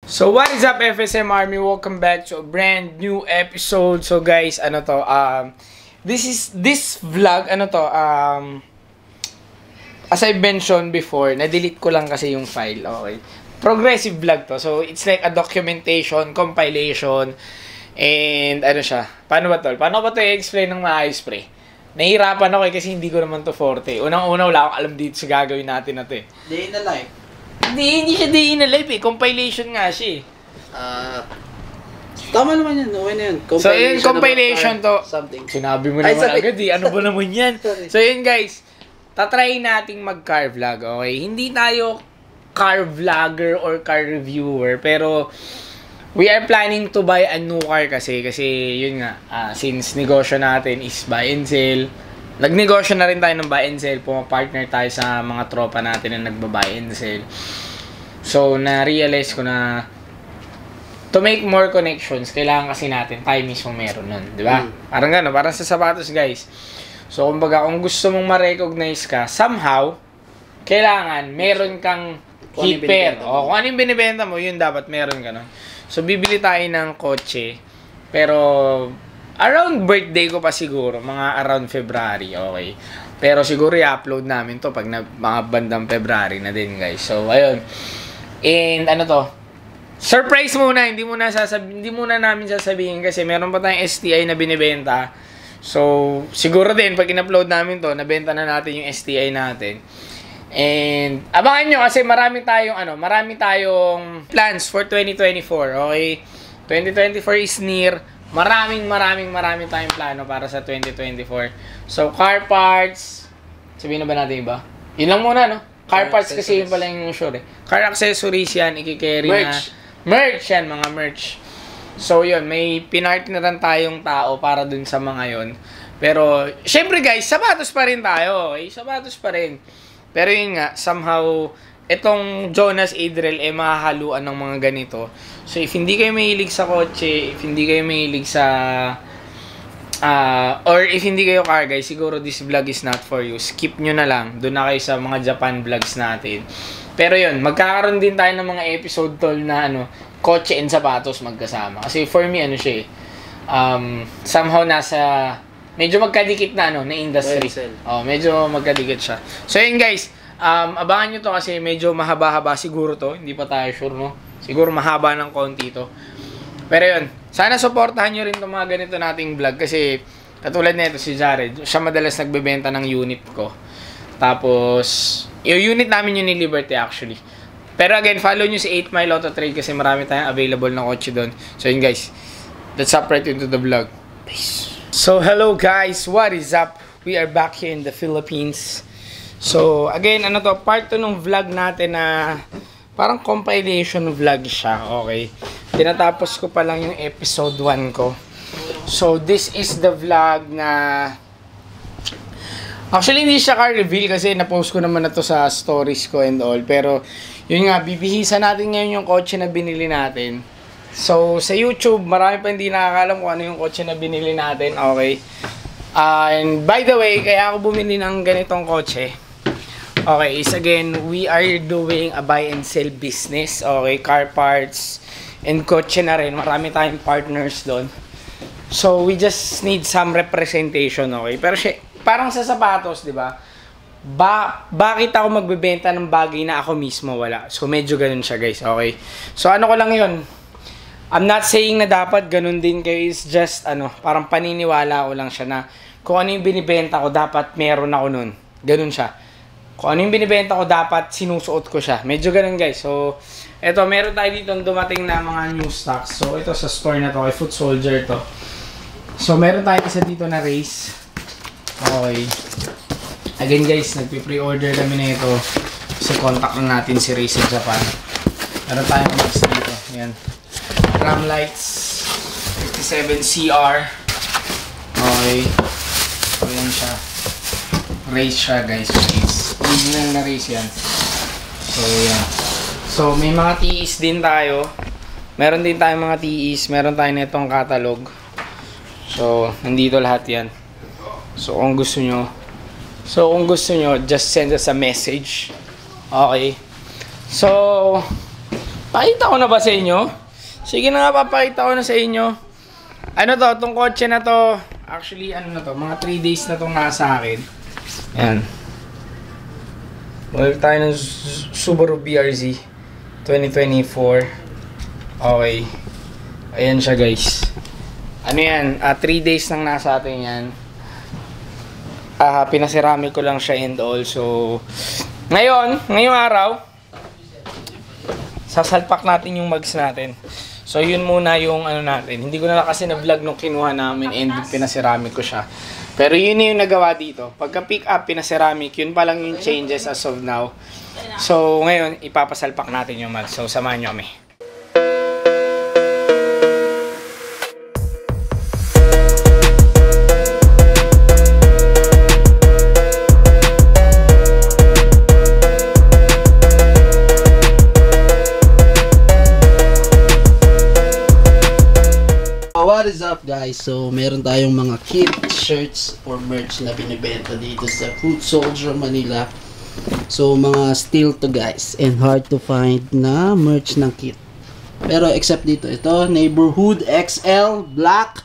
So what is up, FSM Army? Welcome back to a brand new episode. So guys, this vlog, as I mentioned before, na-delete ko lang kasi yung file, okay? Progressive vlog to. So it's like a documentation, compilation, and paano ba to i-explain ng maayos, pre? Nahihirapan ako kasi hindi ko naman to forte. Unang-una, wala akong alam dito sa gagawin natin na to eh. Day in the life. Hindi siya day in a life eh. Compilation nga siya eh. Tama naman yun. Okay na yun. So yun, compilation to. Something. Sinabi mo naman agad eh. Ano ba naman yan? So yun guys, tatry nating mag-car vlog, okay? Hindi tayo car vlogger or car reviewer, pero we are planning to buy a new car kasi yun nga, since negosyo natin is buy and sell. Nagnegosyo na rin tayo ng buy and sell. Pumapartner tayo sa mga tropa natin na nagba-buy and sell. So, na-realize ko na to make more connections, kailangan kasi natin tayo mismo meron nun. Diba? Parang gano'n. Parang sa sapatos, guys. So, kumbaga, kung gusto mong ma-recognize ka, somehow, kailangan meron kang keeper. O, kung ano yung binibenta mo, yun dapat meron ka nun. So, bibili tayo ng kotse. Pero around birthday ko pa siguro, mga around February, okay. Pero siguro i-upload namin to pag mga bandang February na din, guys. So, ayun. And surprise muna, hindi muna namin sasabihin kasi meron pa tayong STI na binibenta. So, siguro din pag in-upload namin to, nabenta na natin yung STI natin. And abangan nyo kasi marami tayong plans for 2024, okay? 2024 is near. Maraming tayong plano para sa 2024. So, car parts. Sabihin na ba natin iba? Yun lang muna, no? Car parts kasi yun pala yung sure eh. Car accessories yan, ikikerry na. Merch yan, mga merch. So, yun. May pinartneran tayong tao para dun sa mga yun. Pero, syempre guys, sapatos pa rin tayo. Okay? Sapatos pa rin. Pero yun nga, somehow, itong Jonas Adriel mahahaluan ng mga ganito. So, if hindi kayo mahilig sa kotse, if hindi kayo mahilig sa or if hindi kayo car guys, siguro this vlog is not for you. Skip nyo na lang. Doon na kayo sa mga Japan vlogs natin. Pero yun, magkakaroon din tayo ng mga episode tol na kotse and sapatos magkasama. Kasi for me, siya somehow medyo magkadikit na na industry. Medyo magkadikit siya. So yun guys, abangan nyo to kasi medyo mahaba-haba siguro to. Hindi pa tayo sure, no? Siguro mahaba ng konti to. Pero yun, sana supportahan nyo rin itong mga ganito nating vlog kasi katulad nito si Jared, siya madalas nagbebenta ng unit ko. Tapos, yung unit namin yun ni Liberty actually. Pero again, follow nyo si 8 Mile Auto Trade kasi marami tayong available na kotse doon. So yun guys, let's hop right into the vlog. Peace. So hello guys, what is up? We are back here in the Philippines. So again, part 2 ng vlog natin na parang compilation vlog siya, okay? Tinatapos ko pa lang yung episode 1 ko. So this is the vlog na actually hindi siya car reveal kasi na-post ko naman na to sa stories ko and all. Pero yun nga, bibihisa natin ngayon yung kotse na binili natin. So sa YouTube, marami pa hindi nakakalam kung ano yung kotse na binili natin, okay? And by the way, kaya ako bumili ng ganitong kotse. Okay, is again, we are doing a buy and sell business. Okay, car parts and kotse na rin. Marami tayong partners doon. So, we just need some representation, okay? Pero parang sa sapatos, di ba? Bakit ako magbebenta ng bagay na ako mismo wala? So, medyo ganun siya, guys, okay? So, ko lang yun. I'm not saying na dapat ganun din kayo. It's just, parang paniniwala ko lang siya na kung ano yung binibenta ko, dapat meron ako nun. Ganun siya. Kung ano yung binibenta ko, dapat sinusuot ko siya. Medyo ganun, guys. So, eto, meron tayo dito dumating na mga new stocks. So, ito sa store na to, kay Foot Soldier to. So, meron tayo isa dito na race. Okay. Again, guys, nagpi-pre-order kami na ito. Kasi contact na natin si Race in Japan. Meron tayong mix dito. Ayan. Ram lights. 57CR. Okay. So, yan siya. Race siya, guys. Original na race yan. So, yan. So, may mga TEs din tayo. Meron din tayong mga TEs. Meron tayo na itong catalog. So, nandito lahat yan. So, kung gusto nyo, just send us a message. Okay. So, Pakita ko na ba sa inyo? Sige na nga, papakita ko na sa inyo. Ano to, itong kotse na to, actually, ano na to, mga 3 days na itong nasa akin. Ayan. Model tayo ng Subaru BRZ 2024. Okay. Ayan siya, guys. Ano yan, 3 days nang nasa atin yan. Pinasirami ko lang siya and also, ngayong araw, sasalpak natin yung mugs natin. So yun muna yung ano natin. Hindi ko na kasi na-vlog nung kinuha namin and pinasiramic ko siya. Pero yun yung nagawa dito. Pagka pick up, pinasiramic, yun pa lang yung changes as of now. So ngayon, ipapasalpak natin yung mugs. So samahan nyo kami. What is up guys? So meron tayong mga kit, shirts, or merch na binibenta dito sa Food Soldier Manila. So mga still to guys and hard to find na merch ng kit. Pero except dito, ito Neighborhood XL Black.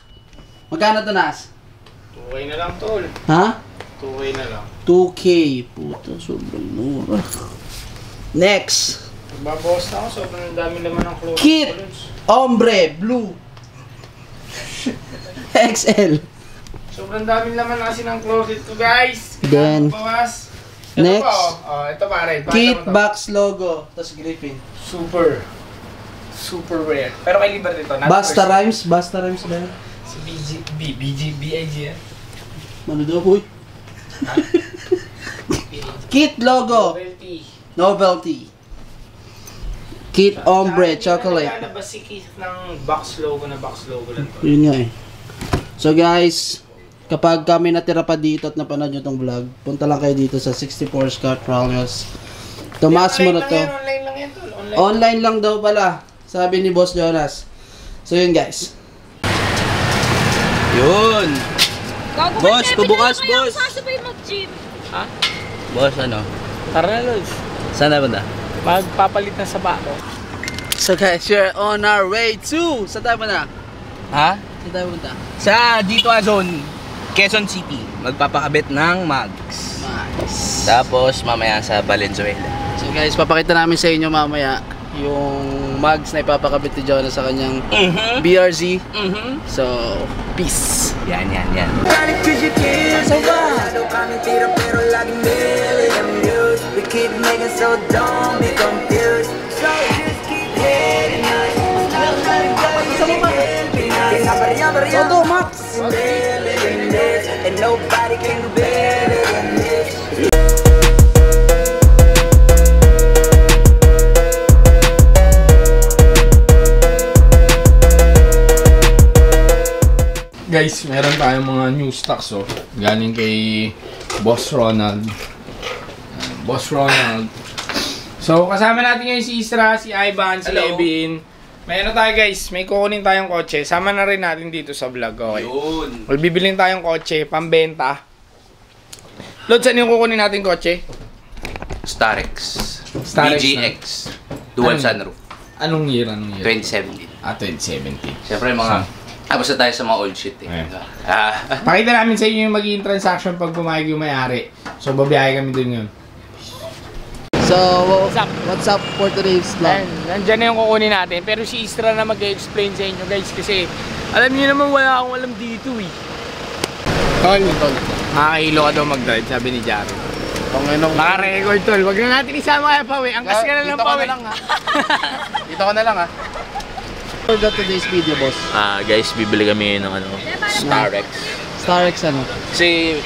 Magkano to, Nas? 2K na lang, tol. Ha? 2K na lang. 2K. Puta, sobrang mura. Next, Babawas na ako, sobrang dami naman ng clothes. Kit Ombre Blue XL. Sobrang dami naman kasi ng closet ko, guys. Then, bawas. Ito next, pa, oh. Ito pare. Kit Box logo, tas Griffin. Super rare. Pero kay Liberty to. Basta Rhymes ba yan? Si BIG yan. Ano daw, boy? Kit logo, Novelty. Kit Ombre Chocolate. Ano ba si Kit ng box logo lang to? Yun nga eh. So guys, kapag kami natira pa dito at napanood nyo tong vlog, punta lang kayo dito sa 64 Scott Prowlers. Tomas mo na to. Online lang yan, tol. Online lang daw pala, sabi ni Boss Jonas. So yun guys. Yun! Boss, pabukas, boss! Sasabay mag-gym. Ha? Boss, ano? Tara na, Lods. Saan na ba na? Magpapalit na sa bako. So guys, we're on our way to... Saan tayo na? Ha? Saan tayo punta? Sa dito Zone, Quezon City. Magpapakabit ng mags. Nice. Tapos mamaya sa Valenzuela. So guys, papakita namin sa inyo mamaya yung mugs na ipapakabit ni Jonas sa kanyang BRZ. So, peace. Yan. We keep making so dumb, be confused. So just keep heading us. Todo Max! And nobody can do better than this. Guys, meron tayong mga new stocks, oh. Galing kay Boss Ronald. So, kasama natin ngayon si Isra, si Ivan, si Hello. Levin. May ano tayo, guys, may kukunin tayong kotse. Sama na rin natin dito sa vlog, okay? Yun. Well, bibilin tayong kotse, pambenta. Lod, saan yung kukunin natin kotse? Starex. Starex BGX. Dual Anong- sunroof. Anong year? 2017. 2017. Siyempre mga... basta tayo sa mga old shit eh. Ayan. Pakita namin sa inyo yung magiging transaction pag pumayag yung may-ari. So, babiyahe kami dun yun. So, what's up for today's vlog? Nandyan na yung kukunin natin. Pero si Isra na mag-explain sa inyo, guys. Kasi, alam niyo naman, wala akong alam dito eh. Tol, makakahilo ka daw mag-drive, sabi ni Jaro. Naka-record, tol. Wag na natin isama kaya Pawi. Angkas ka na lang, Pawi. Dito ka na lang ha. For today's video, boss. Guys, bibili kami ng Starex. Starex ano? Kasi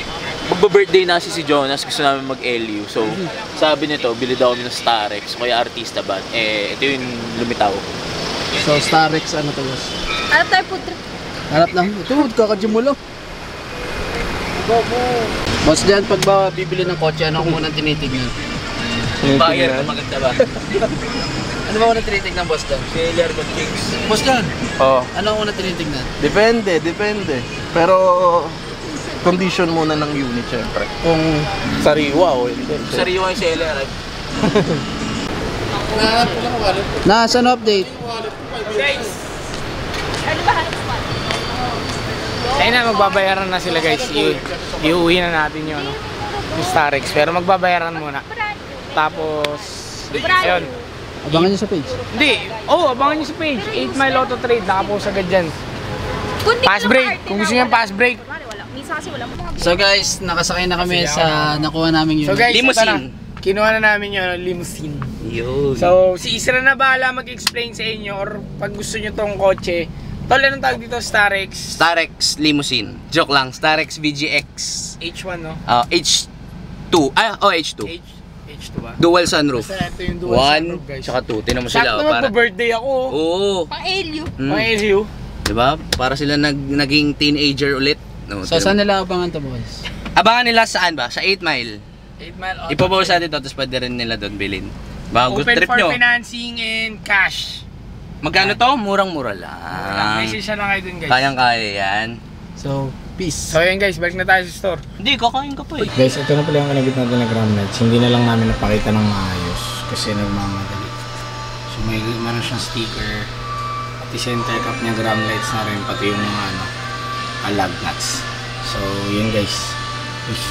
magba-birthday na si Jonas, gusto namin mag-LU. So, sabi nito, bili daw kami ng Starex, kaya artista ba? Ito yung lumitaw. So, Starex ano to, boss? Ano tayo food trip? Hanap lang. Ito, kakadyo mo lang. Boss, dyan, pag ba bibili ng kotse, ano ang unang tinitignan? Buyer, maganda ba? Ano ba unang tinitignan, boss, dyan? Seller, good kings. Boss, dyan, Oh, ano ang unang tinitignan? depende. Pero condition muna ng unit syempre. Kung Sariwa o hindi. Sariwa yung seller. Nasaan update? Guys, ayun na, magbabayaran na sila guys. Iuwi na natin yung Starex. Pero magbabayaran muna. Tapos, ayun. Abangan nyo sa page. Hindi. Abangan nyo sa page. 8 Mile Auto Trade. Nakapost agad dyan. Pass break. Kung gusto nyo yung pass break. Minsan kasi wala mo. So guys, nakasakay na kami sa nakuha namin So unit. guys, Limousine. Kinuha na namin yung limousine. Yun. So, si Isra na bahala mag-explain sa inyo or pag gusto nyo tong kotse. Tol, anong tawag dito? Starex? Starex Limousine. Joke lang, Starex VGX. H1, no? H2. H2. H2 ba? Dual sunroof. Basta ito yung dual sunroof, 1, guys. tsaka 2. Tinan mo sila. Sakto Para... magpa-birthday ako. Oo. Pang-Elio. Pang LU. Diba? Para sila naging teenager ulit. No, So saan nila abangan to boys? Abangan nila saan ba? Sa 8 Mile. 8 Mile Auto Ipopost Trade. natin to, tapos pwede rin nila doon bilhin. Baka gusto Open trip for nyo. financing and cash. Magkano to? Murang-mura lang. Message siya lang kayo dun, guys. Kayang-kaya yan. So, peace. So yun guys, balik na tayo sa store. Hindi, kakain ka pa eh. Guys, ito na pala yung kinabit natin na ground lights. Hindi na lang namin napakita ng maayos kasi nagmamadali. So may meron siyang sticker. Pati center cap niya ground lights na rin, pati yung mga lug nuts. So yun guys. Peace.